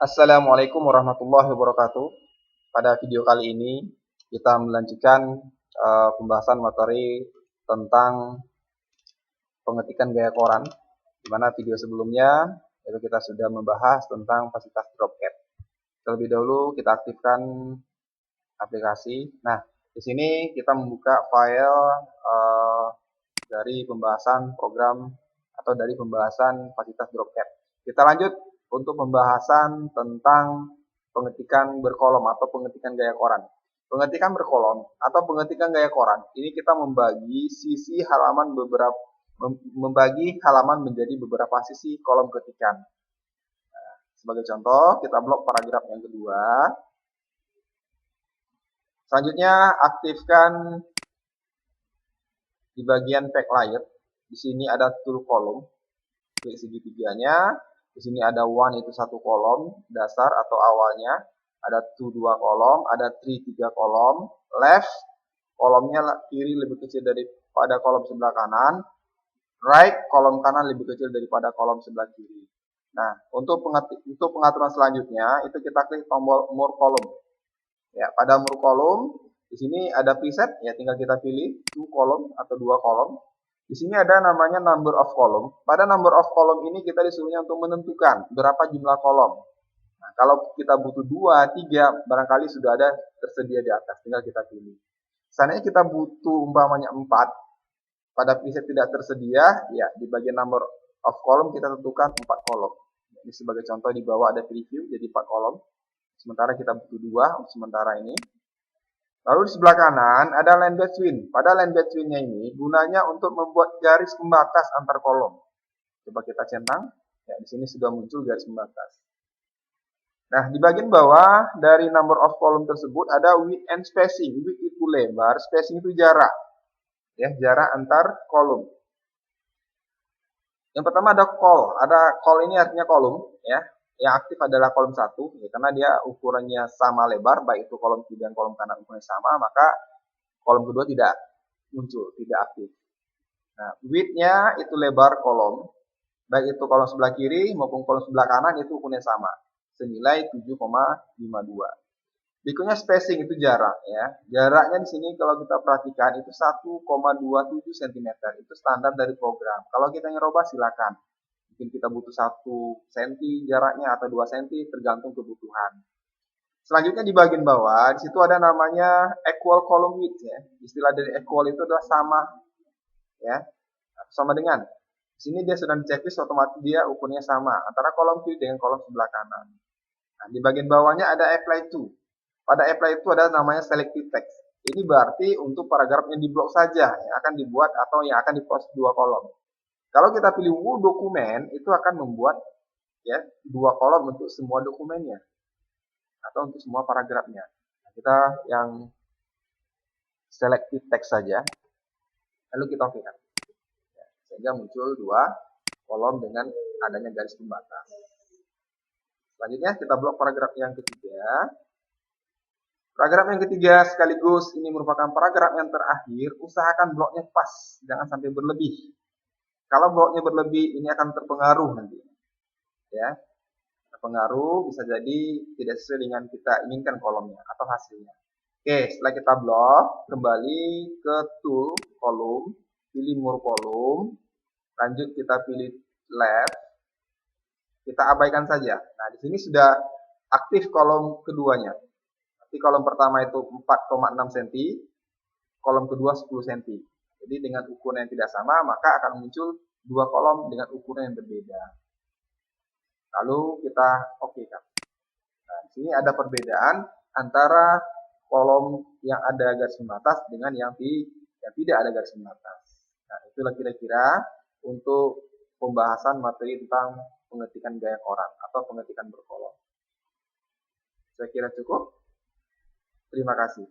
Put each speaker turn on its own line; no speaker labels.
Assalamualaikum warahmatullahi wabarakatuh. Pada video kali ini kita melanjutkan pembahasan materi tentang pengetikan gaya koran. Di mana video sebelumnya itu kita sudah membahas tentang fasilitas Dropcat. Terlebih dahulu kita aktifkan aplikasi. Nah, di sini kita membuka file dari pembahasan program atau dari pembahasan fasilitas Dropcat. Kita lanjut untuk pembahasan tentang pengetikan berkolom atau pengetikan gaya koran. Pengetikan berkolom atau pengetikan gaya koran, ini kita membagi sisi halaman menjadi beberapa sisi kolom ketikan. Nah, sebagai contoh, kita blok paragraf yang kedua. Selanjutnya, aktifkan di bagian backlight. Di sini ada tool kolom, klik segitiganya. Di sini ada one itu satu kolom dasar atau awalnya, ada two dua kolom, ada three tiga kolom, left kolomnya kiri lebih kecil daripada kolom sebelah kanan, right kolom kanan lebih kecil daripada kolom sebelah kiri. Nah, untuk pengaturan selanjutnya itu kita klik tombol more column. Ya, pada more column di sini ada preset, ya tinggal kita pilih two kolom atau dua kolom. Di sini ada namanya number of column. Pada number of column ini kita disuruhnya untuk menentukan berapa jumlah kolom. Nah, kalau kita butuh 2, 3, barangkali sudah ada tersedia di atas, tinggal kita pilih. Seandainya kita butuh umpamanya 4, pada preset tidak tersedia, ya di bagian number of column kita tentukan 4 kolom. Ini sebagai contoh di bawah ada preview, jadi 4 kolom. Sementara kita butuh 2 untuk sementara ini. Lalu di sebelah kanan ada line between. Pada line between-nya ini gunanya untuk membuat garis pembatas antar kolom. Coba kita centang. Ya, di sini sudah muncul garis pembatas. Nah, di bagian bawah dari number of column tersebut ada width and spacing. Width itu lebar, spacing itu jarak. Ya, jarak antar kolom. Yang pertama ada call. Ada call ini artinya kolom, ya. Yang aktif adalah kolom 1, ya, karena dia ukurannya sama lebar, baik itu kolom kiri dan kolom kanan ukurannya sama, maka kolom kedua tidak muncul, tidak aktif. Nah, width-nya itu lebar kolom, baik itu kolom sebelah kiri maupun kolom sebelah kanan itu ukurannya sama, senilai 7,52. Berikutnya spacing itu jarak, ya. Jaraknya di sini kalau kita perhatikan itu 1,27 cm, itu standar dari program. Kalau kita ngerubah silakan. Mungkin kita butuh 1 cm jaraknya atau 2 cm tergantung kebutuhan. Selanjutnya di bagian bawah, di situ ada namanya equal column width, ya. Istilah dari equal itu adalah sama, ya. Sama dengan. Di sini dia sudah checklist, otomatis dia ukurnya sama antara kolom kiri dengan kolom sebelah kanan. Nah, di bagian bawahnya ada apply to. Pada apply to ada namanya selected text. Ini berarti untuk paragraf yang di blok saja yang akan dibuat atau yang akan diproses 2 kolom. Kalau kita pilih Word dokumen, itu akan membuat, ya 2 kolom untuk semua dokumennya atau untuk semua paragrafnya. Nah, kita yang selected text saja, lalu kita oke kan, ya, sehingga muncul 2 kolom dengan adanya garis pembatas. Selanjutnya kita blok paragraf yang ketiga. Paragraf yang ketiga sekaligus ini merupakan paragraf yang terakhir, usahakan bloknya pas, jangan sampai berlebih. Kalau bloknya berlebih, ini akan terpengaruh nanti. Ya, terpengaruh, bisa jadi tidak sesuai dengan kita inginkan kolomnya atau hasilnya. Oke, setelah kita blok, kembali ke tool kolom, pilih more kolom, lanjut kita pilih left, kita abaikan saja. Nah, di sini sudah aktif kolom keduanya. Nanti kolom pertama itu 4,6 cm, kolom kedua 10 cm. Jadi dengan ukuran yang tidak sama, maka akan muncul 2 kolom dengan ukuran yang berbeda. Lalu kita oke kan. Nah, di sini ada perbedaan antara kolom yang ada garis pembatas dengan yang tidak ada garis pembatas. Nah, itulah kira-kira untuk pembahasan materi tentang pengetikan gaya koran atau pengetikan berkolom. Saya kira cukup. Terima kasih.